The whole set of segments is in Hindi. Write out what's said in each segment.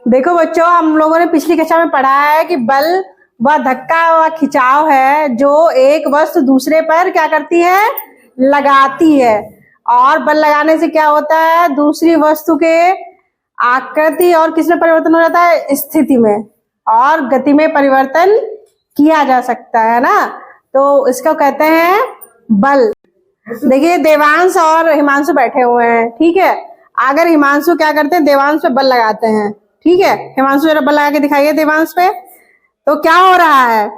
देखो बच्चों, हम लोगों ने पिछली कक्षा में पढ़ा है कि बल व धक्का व खिंचाव है जो एक वस्तु दूसरे पर क्या करती है, लगाती है। और बल लगाने से क्या होता है, दूसरी वस्तु के आकृति और किसमें परिवर्तन हो जाता है, स्थिति में और गति में परिवर्तन किया जा सकता है ना। तो इसको कहते हैं बल। देखिए देवांश और हिमांशु बैठे हुए हैं, ठीक है। अगर हिमांशु क्या करते हैं, देवांश पे बल लगाते हैं, ठीक है। हिमांशु जरा बल लगा के दिखाइए देवांश पे। तो क्या हो रहा है,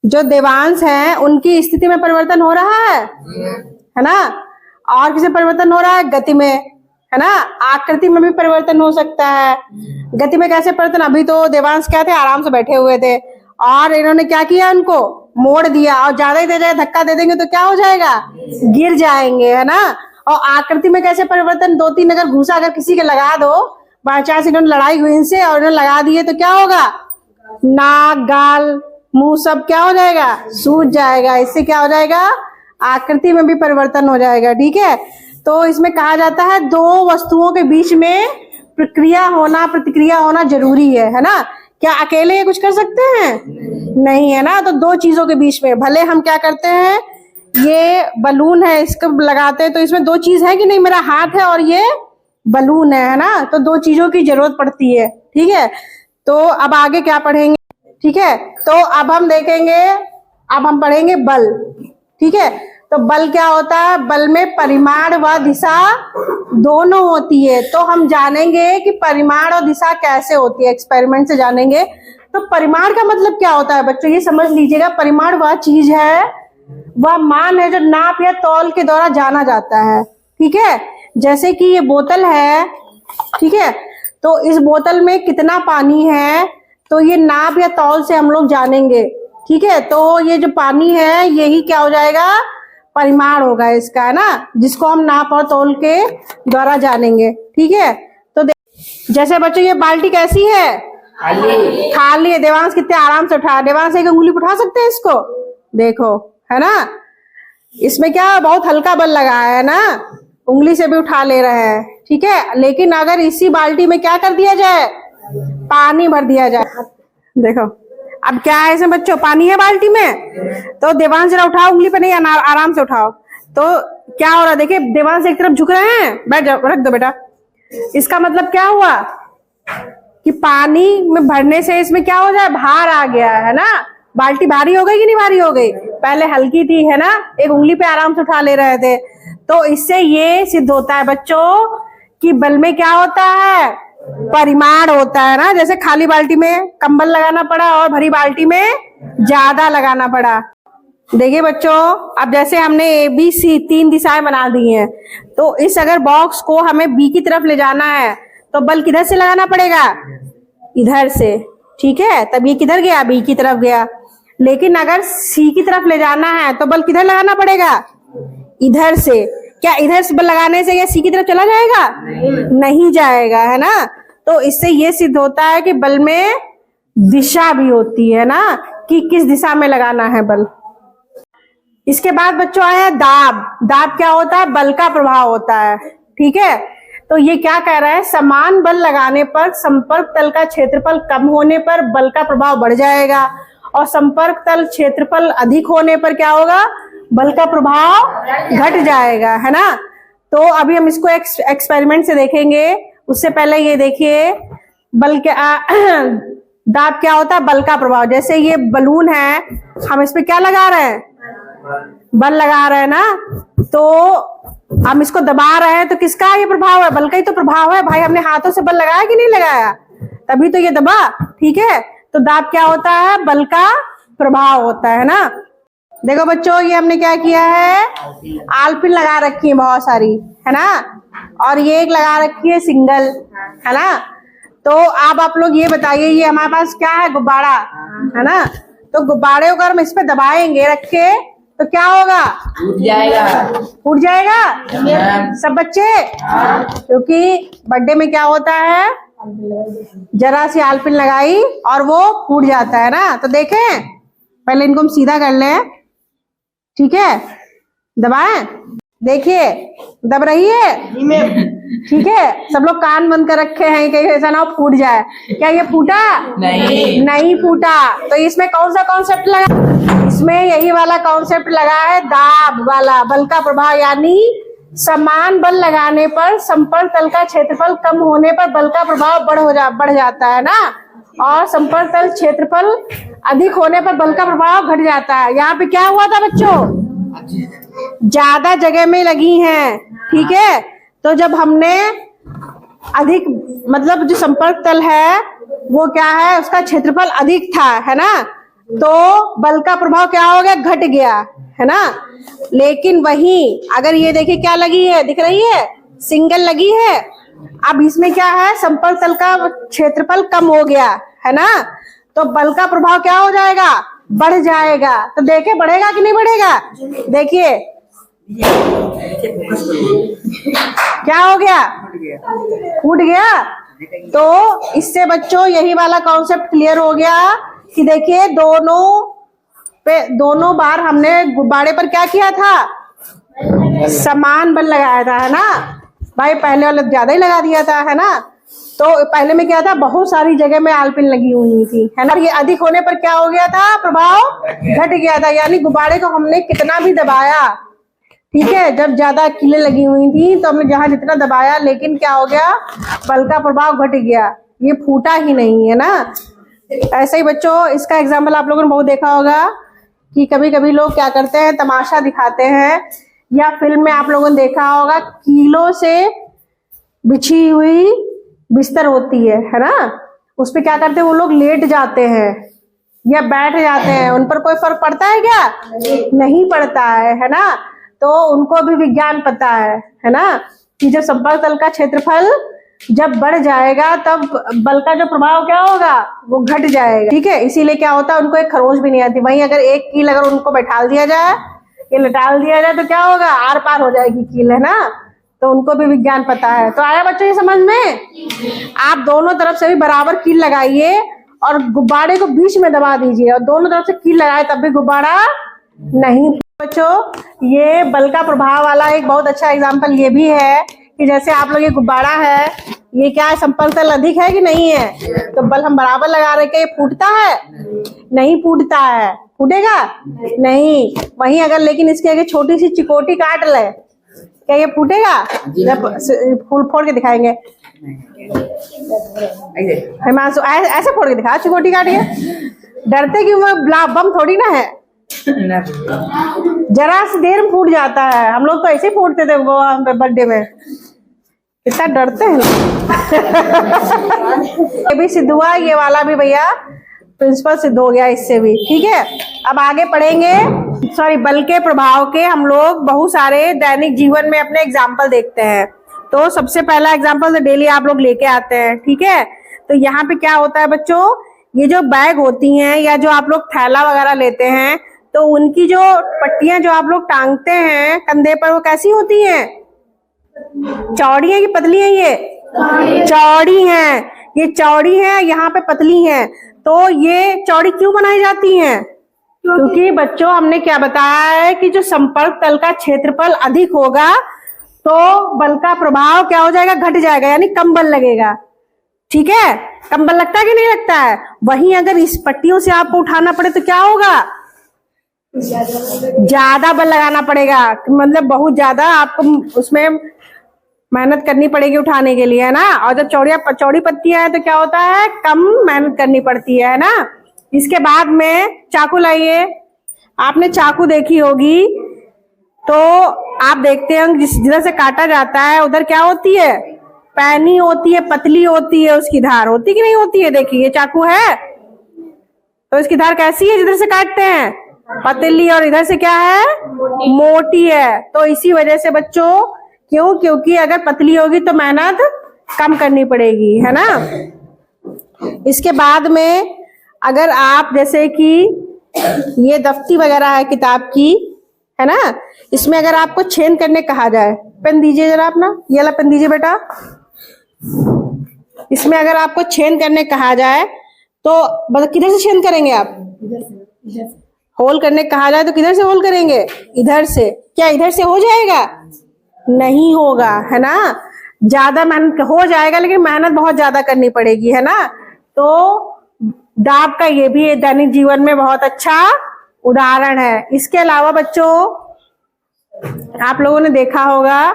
जो देवांश है उनकी स्थिति में परिवर्तन हो रहा है ना। और किसे परिवर्तन हो रहा है, गति में, है ना। आकृति में भी परिवर्तन हो सकता है। गति में कैसे परिवर्तन, अभी तो देवांश क्या थे, आराम से बैठे हुए थे और इन्होंने क्या किया, उनको मोड़ दिया और ज्यादा ही दे जाए, धक्का दे देंगे तो क्या हो जाएगा, गिर जाएंगे, है ना। और आकृति में कैसे परिवर्तन, 2-3 अगर घूसा अगर किसी के लगा दो, बाई चांस इन्होंने लड़ाई हुई इनसे और इन्होंने लगा दिए तो क्या होगा, नाक गाल मुंह सब क्या हो जाएगा, सूज जाएगा। इससे क्या हो जाएगा, आकृति में भी परिवर्तन हो जाएगा, ठीक है। तो इसमें कहा जाता है दो वस्तुओं के बीच में प्रतिक्रिया होना जरूरी है ना। क्या अकेले ये कुछ कर सकते हैं, नहीं, है ना। तो दो चीजों के बीच में, भले हम क्या करते हैं, ये बलून है इसको लगाते हैं तो इसमें दो चीज है कि नहीं, मेरा हाथ है और ये बलून है ना। तो दो चीजों की जरूरत पड़ती है, ठीक है। तो अब आगे क्या पढ़ेंगे, ठीक है। तो अब हम देखेंगे, अब हम पढ़ेंगे बल, ठीक है। तो बल क्या होता है, बल में परिमाण व दिशा दोनों होती है। तो हम जानेंगे कि परिमाण और दिशा कैसे होती है, एक्सपेरिमेंट से जानेंगे। तो परिमाण का मतलब क्या होता है बच्चों, ये समझ लीजिएगा। परिमाण वह चीज है, वह मान है जो नाप या तौल के द्वारा जाना जाता है, ठीक है। जैसे कि ये बोतल है, ठीक है। तो इस बोतल में कितना पानी है, तो ये नाप या तौल से हम लोग जानेंगे, ठीक है। तो ये जो पानी है यही क्या हो जाएगा, परिमाण होगा इसका, है ना, जिसको हम नाप और तौल के द्वारा जानेंगे, ठीक है। तो जैसे बच्चों ये बाल्टी कैसी है, खाली है। देवांश कितने आराम से उठा, देवांश एक अंगुली उठा सकते हैं इसको, देखो, है ना। इसमें क्या बहुत हल्का बल लगा है ना, उंगली से भी उठा ले रहे हैं, ठीक है। लेकिन अगर इसी बाल्टी में क्या कर दिया जाए, पानी भर दिया जाए, देखो अब क्या है इसमें बच्चों, पानी है बाल्टी में। तो देवांश जरा उठाओ, उंगली पे नहीं, आराम से उठाओ। तो क्या हो रहा है, देखिए देवांश एक तरफ झुक रहे हैं, बैठ जाओ, रख दो बेटा। इसका मतलब क्या हुआ कि पानी में भरने से इसमें क्या हो जाए, भार आ गया, है ना। बाल्टी भारी हो गई कि नहीं भारी हो गई, पहले हल्की थी, है ना, एक उंगली पे आराम से उठा ले रहे थे। तो इससे ये सिद्ध होता है बच्चों कि बल में क्या होता है, परिमाण होता है ना। जैसे खाली बाल्टी में कंबल लगाना पड़ा और भरी बाल्टी में ज्यादा लगाना पड़ा। देखिए बच्चों, अब जैसे हमने ABC 3 दिशाएं बना दी हैं, तो इस अगर बॉक्स को हमें B की तरफ ले जाना है तो बल किधर से लगाना पड़ेगा, इधर से, ठीक है। तब ये किधर गया, B की तरफ गया। लेकिन अगर C की तरफ ले जाना है तो बल किधर लगाना पड़ेगा, इधर से। क्या इधर से बल लगाने से ये C की तरफ चला जाएगा, नहीं जाएगा, है ना। तो इससे ये सिद्ध होता है कि बल में दिशा भी होती है ना, कि किस दिशा में लगाना है बल। इसके बाद बच्चों आया दाब। दाब क्या होता है, बल का प्रभाव होता है, ठीक है। तो ये क्या कह रहा है, समान बल लगाने पर संपर्क तल का क्षेत्रफल कम होने पर बल का प्रभाव बढ़ जाएगा और संपर्क तल क्षेत्रफल अधिक होने पर क्या होगा, बल का प्रभाव घट जाएगा, है ना। तो अभी हम इसको एक्सपेरिमेंट से देखेंगे। उससे पहले ये देखिए बल क्या दाब क्या होता है, बल का प्रभाव। जैसे ये बलून है, हम इस पे क्या लगा रहे हैं, बल लगा रहे हैं ना। तो हम इसको दबा रहे हैं तो किसका ये प्रभाव है, बल का ही तो प्रभाव है भाई। हमने हाथों से बल लगाया कि नहीं लगाया, तभी तो ये दबा, ठीक है। तो दाब क्या होता है, बल का प्रभाव होता है ना। देखो बच्चों, ये हमने क्या किया है, आलपिन लगा रखी है बहुत सारी, है ना। और ये एक लगा रखी है सिंगल, है ना। तो अब आप लोग ये बताइए, ये हमारे पास क्या है, गुब्बारा, है ना। तो गुब्बारे को अगर हम इस पे दबाएंगे रख के तो क्या होगा, उठ जाएगा सब बच्चे। क्योंकि बर्थडे में क्या होता है, जरा सी आलपिन लगाई और वो फूट जाता है ना। तो देखें, पहले इनको हम सीधा कर लें, ठीक है। दबाएं, देखिए दब रही है, ठीक है, सब लोग कान बंद कर रखे हैं कहीं ऐसा ना हो फूट जाए। क्या ये फूटा? नहीं फूटा। तो इसमें कौन सा कॉन्सेप्ट लगा? इसमें यही वाला कॉन्सेप्ट लगा है, दाब वाला, बल का प्रभाव। यानी समान बल लगाने पर संपर्क तल का क्षेत्रफल कम होने पर बल का प्रभाव बढ़ जाता है ना, और संपर्क तल क्षेत्रफल अधिक होने पर बल का प्रभाव घट जाता है। यहाँ पे क्या हुआ था बच्चों? ज्यादा जगह में लगी हैं, ठीक है। तो जब हमने अधिक, मतलब जो संपर्क तल है वो क्या है, उसका क्षेत्रफल अधिक था, है ना, तो बल का प्रभाव क्या हो गया? घट गया, है ना। लेकिन वहीं अगर ये देखिए क्या लगी है, दिख रही है, सिंगल लगी है। अब इसमें क्या है, संपर्क तल का क्षेत्रफल कम हो गया, है ना, तो बल का प्रभाव क्या हो जाएगा? बढ़ जाएगा। तो देखे बढ़ेगा कि नहीं बढ़ेगा? देखिए क्या हो गया? फूट गया। तो इससे बच्चों यही वाला कॉन्सेप्ट क्लियर हो गया कि देखिए दोनों बार हमने गुब्बारे पर क्या किया था? समान बल लगाया था, है ना भाई। पहले वाले ज्यादा ही लगा दिया था, है ना। तो पहले में क्या था, बहुत सारी जगह में आलपिन लगी हुई थी, है ना। ये अधिक होने पर क्या हो गया था? प्रभाव घट गया था। यानी गुब्बारे को हमने कितना भी दबाया, ठीक है, जब ज्यादा कीलें लगी हुई थी तो हमने जहां जितना दबाया, लेकिन क्या हो गया? बल का प्रभाव घट गया, ये फूटा ही नहीं, है ना। ऐसे ही बच्चों इसका एग्जाम्पल आप लोगों ने बहुत देखा होगा कि कभी कभी लोग क्या करते हैं, तमाशा दिखाते हैं, या फिल्म में आप लोगों ने देखा होगा कीलों से बिछी हुई बिस्तर होती है ना, उस पे क्या करते हैं वो लोग? लेट जाते हैं या बैठ जाते हैं। उन पर कोई फर्क पड़ता है क्या? नहीं पड़ता है ना। तो उनको भी विज्ञान पता है ना, कि जब संपर्क तल का क्षेत्रफल जब बढ़ जाएगा तब बल का जो प्रभाव क्या होगा? वो घट जाएगा, ठीक है। इसीलिए क्या होता है, उनको एक खरोच भी नहीं आती। वहीं अगर एक कील अगर उनको बैठाल दिया जाए या लटाल दिया जाए तो क्या होगा? आर पार हो जाएगी कील, है ना। तो उनको भी विज्ञान पता है। तो आया बच्चों ये समझ में? आप दोनों तरफ से भी बराबर कील लगाइए और गुब्बारे को बीच में दबा दीजिए, और दोनों तरफ से कील लगाए तब भी गुब्बारा नहीं। बच्चों ये बल का प्रभाव वाला एक बहुत अच्छा एग्जाम्पल ये भी है कि जैसे आप लोग ये गुब्बारा है, ये क्या है, संपर्क तल अधिक है कि नहीं है, तो बल हम बराबर लगा रहे, ये फूटता है? नहीं फूटता है। फूटेगा नहीं। वहीं अगर लेकिन इसकी अगर छोटी सी चिकोटी काट ले, क्या ये फूटेगा? जब फूल फोड़ के दिखाएंगे, हिमांशु ऐसे फोड़ के दिखा, चिकोटी काट के। डरते कि वो बम थोड़ी ना है, जरा सी देर में फूट जाता है। हम लोग तो ऐसे फूटते थे वो बर्थडे में, इतना डरते हैं। ये भी सिद्ध हुआ, ये वाला भी भैया प्रिंसिपल सिद्ध हो गया इससे भी, ठीक है। अब आगे पढ़ेंगे, बल के प्रभाव के हम लोग बहुत सारे दैनिक जीवन में अपने एग्जाम्पल देखते हैं। तो सबसे पहला एग्जाम्पल तो डेली आप लोग लेके आते हैं, ठीक है। तो यहाँ पे क्या होता है बच्चों, ये जो बैग होती हैं या जो आप लोग थैला वगैरह लेते हैं, तो उनकी जो पट्टियां जो आप लोग टांगते हैं कंधे पर, वो कैसी होती हैं? चौड़ी है कि पतली है? ये चौड़ी है, ये चौड़ी है, यहाँ पे पतली है। तो ये चौड़ी क्यों बनाई जाती हैं? क्योंकि बच्चों हमने क्या बताया है कि जो संपर्क तल का क्षेत्रफल अधिक होगा तो बल का प्रभाव क्या हो जाएगा? घट जाएगा, यानी कम बल लगेगा, ठीक है। कम बल लगता है कि नहीं लगता है? वहीं अगर इस पट्टियों से आपको उठाना पड़े तो क्या होगा? ज्यादा बल लगाना पड़ेगा, मतलब बहुत ज्यादा आपको उसमें मेहनत करनी पड़ेगी उठाने के लिए, है ना। और जब चौड़ी पत्तियां है तो क्या होता है? कम मेहनत करनी पड़ती है ना। इसके बाद में चाकू लाइए, आपने चाकू देखी होगी तो आप देखते हैं जिधर से काटा जाता है उधर क्या होती है? पैनी होती है, पतली होती है, उसकी धार होती कि नहीं होती है? देखिए ये चाकू है तो इसकी धार कैसी है? जिधर से काटते हैं पतली, और इधर से क्या है? मोटी है। तो इसी वजह से बच्चों, क्यों? क्योंकि अगर पतली होगी तो मेहनत कम करनी पड़ेगी, है ना। इसके बाद में अगर आप जैसे कि ये दफ्ती वगैरह है किताब की, है ना, इसमें अगर आपको छेद करने कहा जाए, पेन दीजिए जरा अपना, ये वाला पेन दीजिए बेटा। इसमें अगर आपको छेद करने कहा जाए तो किधर से छेद करेंगे आप? होल करने कहा जाए तो किधर से होल करेंगे? इधर से। क्या इधर से हो जाएगा? नहीं होगा, है ना। ज्यादा मेहनत हो जाएगा, लेकिन मेहनत बहुत ज्यादा करनी पड़ेगी, है ना। तो दाब का ये भी दैनिक जीवन में बहुत अच्छा उदाहरण है। इसके अलावा बच्चों आप लोगों ने देखा होगा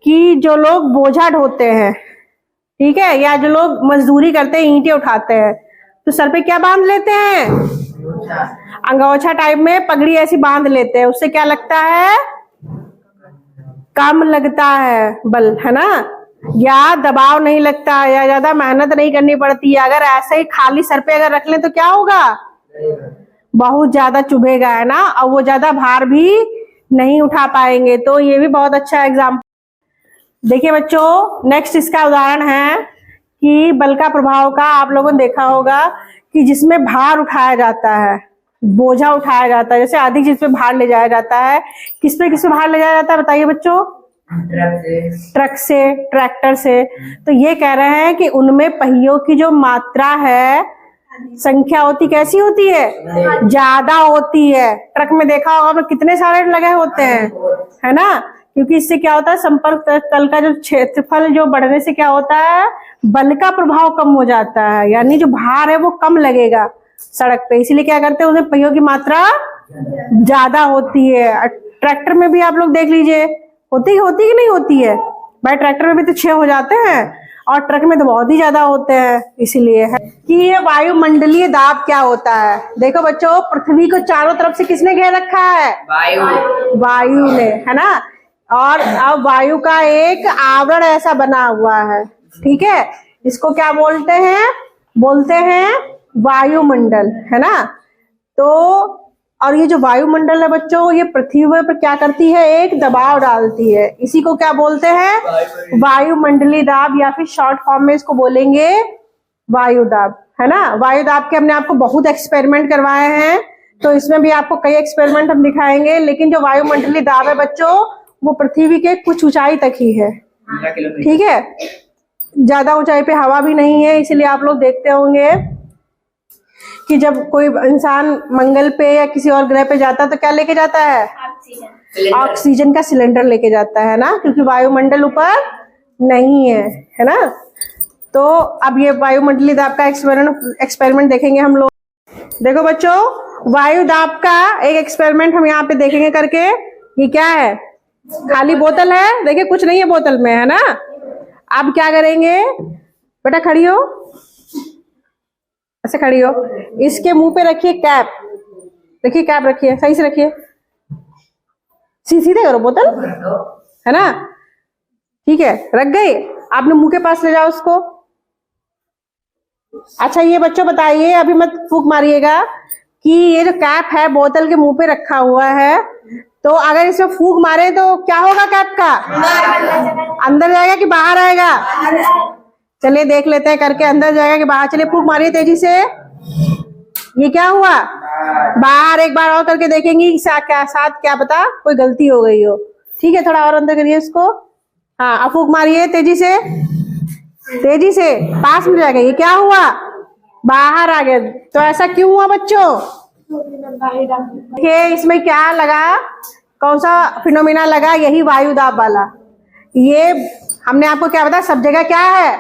कि जो लोग बोझा ढोते हैं, ठीक है, या जो लोग मजदूरी करते हैं, ईंटें उठाते हैं, तो सर पे क्या बांध लेते हैं, अंगोछा टाइप में पगड़ी ऐसी बांध लेते हैं। उससे क्या लगता है, कम लगता है बल, है ना, या दबाव नहीं लगता, या ज्यादा मेहनत नहीं करनी पड़ती है। अगर ऐसे ही खाली सर पे अगर रख लें तो क्या होगा, बहुत ज्यादा चुभेगा, है ना, और वो ज्यादा भार भी नहीं उठा पाएंगे। तो ये भी बहुत अच्छा एग्जाम्पल। देखिए बच्चों, नेक्स्ट इसका उदाहरण है कि बल का प्रभाव का आप लोगों ने देखा होगा कि जिसमें भार उठाया जाता है, बोझा उठाया जाता है, जैसे अधिक चीज पे भार ले जाया जाता है। किस पे भार ले जाया जाता है बताइए बच्चों, ट्रक से, ट्रैक्टर से। तो ये कह रहे हैं कि उनमें पहियों की जो मात्रा है, संख्या होती, कैसी होती है, ज्यादा होती है। ट्रक में देखा होगा आपने कितने सारे लगे होते हैं, है ना, क्योंकि इससे क्या होता है, संपर्क तल का जो क्षेत्रफल जो बढ़ने से क्या होता है, बल का प्रभाव कम हो जाता है, यानी जो भार है वो कम लगेगा सड़क पे। इसीलिए क्या करते हैं, उसमें पहियों की मात्रा ज्यादा होती है। ट्रैक्टर में भी आप लोग देख लीजिए, होती कि नहीं होती है भाई, ट्रैक्टर में भी तो 6 हो जाते हैं और ट्रक में तो बहुत ही ज्यादा होते हैं। इसीलिए है कि ये वायुमंडलीय दाब क्या होता है। देखो बच्चों, पृथ्वी को चारों तरफ से किसने घेर रखा है, वायु ने, है ना, और अब वायु का एक आवरण ऐसा बना हुआ है, ठीक है, इसको क्या बोलते हैं वायुमंडल, है ना। तो और ये जो वायुमंडल है बच्चों, ये पृथ्वी पर क्या करती है, एक दबाव डालती है। इसी को क्या बोलते हैं, वायुमंडलीय दाब, या फिर शॉर्ट फॉर्म में इसको बोलेंगे वायु दाब, है ना। वायु दाब के हमने आपको बहुत एक्सपेरिमेंट करवाए हैं, तो इसमें भी आपको कई एक्सपेरिमेंट हम दिखाएंगे। लेकिन जो वायुमंडलीय दाब है बच्चों, वो पृथ्वी के कुछ ऊंचाई तक ही है, ठीक है, ज्यादा ऊंचाई पे हवा भी नहीं है। इसलिए आप लोग देखते होंगे कि जब कोई इंसान मंगल पे या किसी और ग्रह पे जाता है तो क्या लेके जाता है, ऑक्सीजन का सिलेंडर लेके जाता है ना, क्योंकि वायुमंडल ऊपर नहीं है ना। तो अब ये वायुमंडलीय दाब का एक्सपेरिमेंट देखेंगे हम लोग। देखो बच्चों, वायु दाब का एक एक्सपेरिमेंट हम यहाँ पे देखेंगे करके। ये क्या है, खाली बोतल है, देखिए कुछ नहीं है बोतल में, है ना। अब क्या करेंगे, बेटा खड़ी हो, ऐसे खड़ी हो, इसके मुंह पे रखिए कैप, देखिए कैप रखिए, सही से रखिए, सीधे करो बोतल, है ना, ठीक है, रख गई। आपने मुंह के पास ले जाओ उसको। अच्छा ये बच्चों बताइए, अभी मत फूंक मारिएगा, कि ये जो कैप है बोतल के मुंह पे रखा हुआ है, तो अगर इसमें फूंक मारे तो क्या होगा, कैप का अंदर जाएगा कि बाहर आएगा। चलिए देख लेते हैं करके, अंदर जाएगा कि बाहर। चलिए फूंक मारिए तेजी से। ये क्या हुआ, बाहर। एक बार और करके देखेंगे साथ क्या पता कोई गलती हो गई हो, ठीक है, थोड़ा और अंदर करिए इसको। हाँ अब फूंक मारिए तेजी से, तेजी से, पास में जाएगा। ये क्या हुआ, बाहर आ गया। तो ऐसा क्यों हुआ बच्चों, देखिए इसमें क्या लगा, कौन सा फिनोमिना लगा, यही वायु दाब वाला। ये हमने आपको क्या बताया, सब जगह क्या है,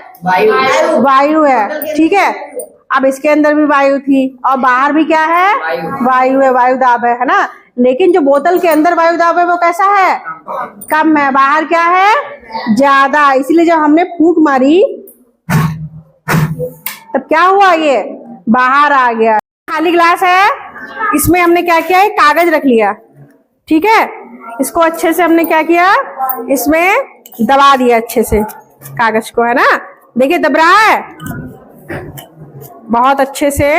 वायु है, ठीक है। अब इसके अंदर भी वायु थी और बाहर भी क्या है, वायु है, वायु दाब है ना। लेकिन जो बोतल के अंदर वायु दाब है वो कैसा है, कम है, बाहर क्या है, ज्यादा। इसलिए जब हमने फूंक मारी तब क्या हुआ, ये बाहर आ गया। खाली ग्लास है, इसमें हमने क्या किया, एक कागज रख लिया, ठीक है, इसको अच्छे से हमने क्या किया, इसमें दबा दिया अच्छे से कागज को, है ना। देखिए दब रहा है बहुत अच्छे से।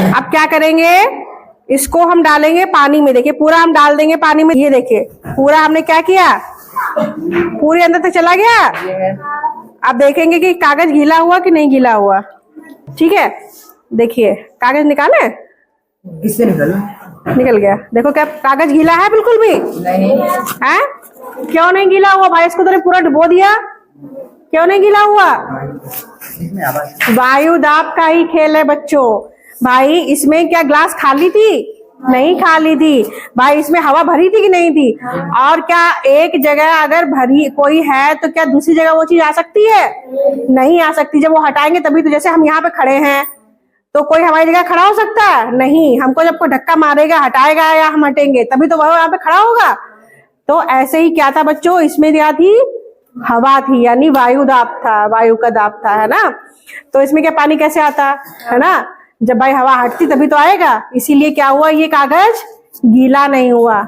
अब क्या करेंगे, इसको हम डालेंगे पानी में। देखिए पूरा हम डाल देंगे पानी में। ये देखिए पूरा हमने क्या किया, पूरे अंदर तक चला गया। अब देखेंगे कि कागज गीला हुआ कि नहीं गीला हुआ, ठीक है। देखिए कागज निकाले, इससे निकल गया। देखो क्या कागज गीला है, बिल्कुल भी नहीं है। क्यों नहीं गीला हुआ भाई, इसको तूने पूरा डुबो दिया, क्यों नहीं गीला हुआ, वायु दाब का ही खेल है बच्चों। भाई इसमें क्या ग्लास खाली थी, नहीं खाली थी भाई, इसमें हवा भरी थी कि नहीं थी? और क्या एक जगह अगर भरी कोई है तो क्या दूसरी जगह वो चीज आ सकती है? नहीं आ सकती। जब वो हटाएंगे तभी तो, जैसे हम यहाँ पे खड़े हैं तो कोई हमारी जगह खड़ा हो सकता है? नहीं। हमको जब कोई धक्का मारेगा, हटाएगा या हम हटेंगे तभी तो वह यहाँ पे खड़ा होगा। तो ऐसे ही क्या था बच्चों, इसमें क्या थी? हवा थी, यानी वायु दाब था, वायु का दाब था, है ना। तो इसमें क्या पानी कैसे आता है ना, जब भाई हवा हटती तभी तो आएगा। इसीलिए क्या हुआ, ये कागज गीला नहीं हुआ।